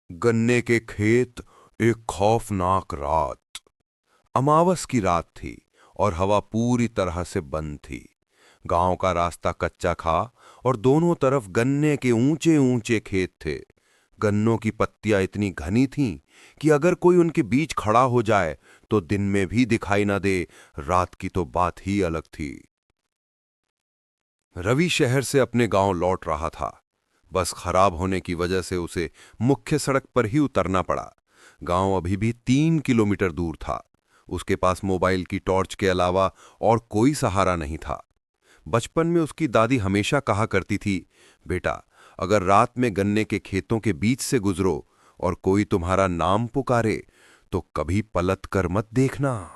गन्ने के खेत। एक खौफनाक रात। अमावस की रात थी और हवा पूरी तरह से बंद थी। गांव का रास्ता कच्चा था और दोनों तरफ गन्ने के ऊंचे ऊंचे खेत थे। गन्नों की पत्तियां इतनी घनी थीं कि अगर कोई उनके बीच खड़ा हो जाए तो दिन में भी दिखाई न दे। रात की तो बात ही अलग थी। रवि शहर से अपने गांव लौट रहा था। बस खराब होने की वजह से उसे मुख्य सड़क पर ही उतरना पड़ा। गांव अभी भी 3 किलोमीटर दूर था। उसके पास मोबाइल की टॉर्च के अलावा और कोई सहारा नहीं था। बचपन में उसकी दादी हमेशा कहा करती थी, बेटा, अगर रात में गन्ने के खेतों के बीच से गुजरो और कोई तुम्हारा नाम पुकारे तो कभी पलट कर मत देखना,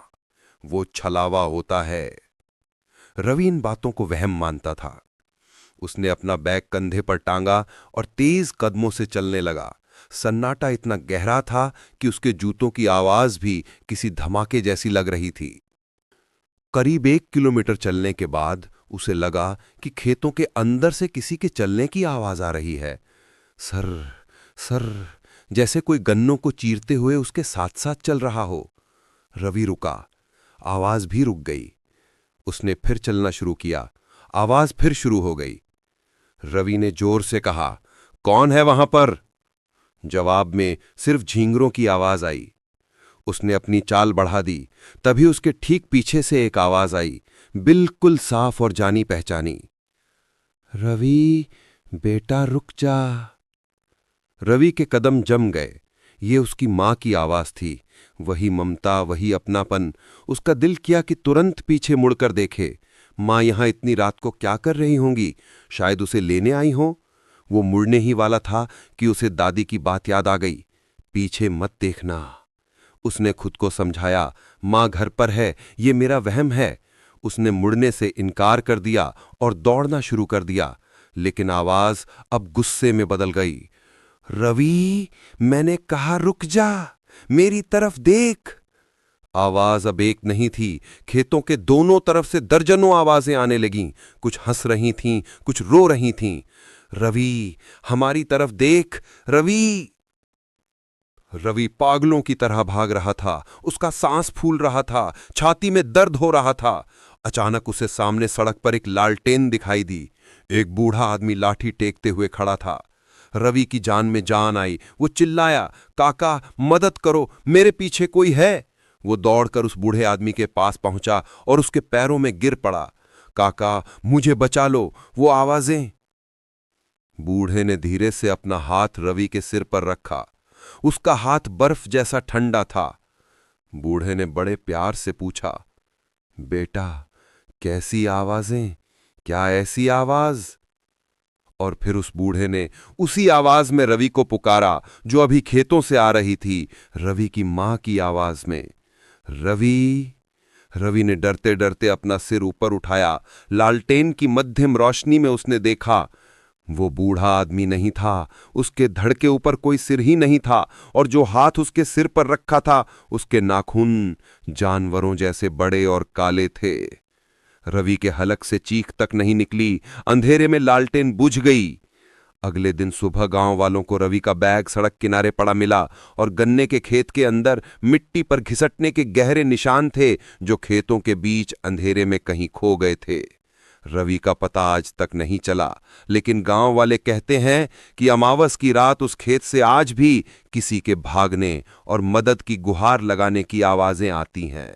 वो छलावा होता है। रवि इन बातों को वहम मानता था। उसने अपना बैग कंधे पर टांगा और तेज कदमों से चलने लगा। सन्नाटा इतना गहरा था कि उसके जूतों की आवाज भी किसी धमाके जैसी लग रही थी। करीब 1 किलोमीटर चलने के बाद उसे लगा कि खेतों के अंदर से किसी के चलने की आवाज आ रही है। सर सर, जैसे कोई गन्नों को चीरते हुए उसके साथ साथ चल रहा हो। रवि रुका। आवाज भी रुक गई। उसने फिर चलना शुरू किया। आवाज फिर शुरू हो गई। रवि ने जोर से कहा, कौन है वहां पर? जवाब में सिर्फ झींगरों की आवाज आई। उसने अपनी चाल बढ़ा दी। तभी उसके ठीक पीछे से एक आवाज आई, बिल्कुल साफ और जानी पहचानी। रवि, बेटा रुक जा। रवि के कदम जम गए। ये उसकी मां की आवाज थी। वही ममता, वही अपनापन। उसका दिल किया कि तुरंत पीछे मुड़कर देखे। मां यहां इतनी रात को क्या कर रही होंगी? शायद उसे लेने आई हो। वो मुड़ने ही वाला था कि उसे दादी की बात याद आ गई, पीछे मत देखना। उसने खुद को समझाया, मां घर पर है, ये मेरा वहम है। उसने मुड़ने से इनकार कर दिया और दौड़ना शुरू कर दिया। लेकिन आवाज अब गुस्से में बदल गई। रवि, मैंने कहा रुक जा, मेरी तरफ देख। आवाज अब एक नहीं थी। खेतों के दोनों तरफ से दर्जनों आवाजें आने लगीं। कुछ हंस रही थीं, कुछ रो रही थीं। रवि, हमारी तरफ देख, रवि। रवि पागलों की तरह भाग रहा था। उसका सांस फूल रहा था, छाती में दर्द हो रहा था। अचानक उसे सामने सड़क पर एक लालटेन दिखाई दी। एक बूढ़ा आदमी लाठी टेकते हुए खड़ा था। रवि की जान में जान आई। वो चिल्लाया, काका मदद करो, मेरे पीछे कोई है। वो दौड़कर उस बूढ़े आदमी के पास पहुंचा और उसके पैरों में गिर पड़ा। काका, मुझे बचा लो, वो आवाजें। बूढ़े ने धीरे से अपना हाथ रवि के सिर पर रखा। उसका हाथ बर्फ जैसा ठंडा था। बूढ़े ने बड़े प्यार से पूछा, बेटा, कैसी आवाजें? क्या ऐसी आवाज? और फिर उस बूढ़े ने उसी आवाज में रवि को पुकारा जो अभी खेतों से आ रही थी, रवि की मां की आवाज में। रवि। रवि ने डरते डरते अपना सिर ऊपर उठाया। लालटेन की मध्यम रोशनी में उसने देखा, वो बूढ़ा आदमी नहीं था। उसके धड़ के ऊपर कोई सिर ही नहीं था और जो हाथ उसके सिर पर रखा था उसके नाखून जानवरों जैसे बड़े और काले थे। रवि के हलक से चीख तक नहीं निकली। अंधेरे में लालटेन बुझ गई। अगले दिन सुबह गांव वालों को रवि का बैग सड़क किनारे पड़ा मिला और गन्ने के खेत के अंदर मिट्टी पर घिसटने के गहरे निशान थे जो खेतों के बीच अंधेरे में कहीं खो गए थे। रवि का पता आज तक नहीं चला, लेकिन गांव वाले कहते हैं कि अमावस की रात उस खेत से आज भी किसी के भागने और मदद की गुहार लगाने की आवाजें आती हैं।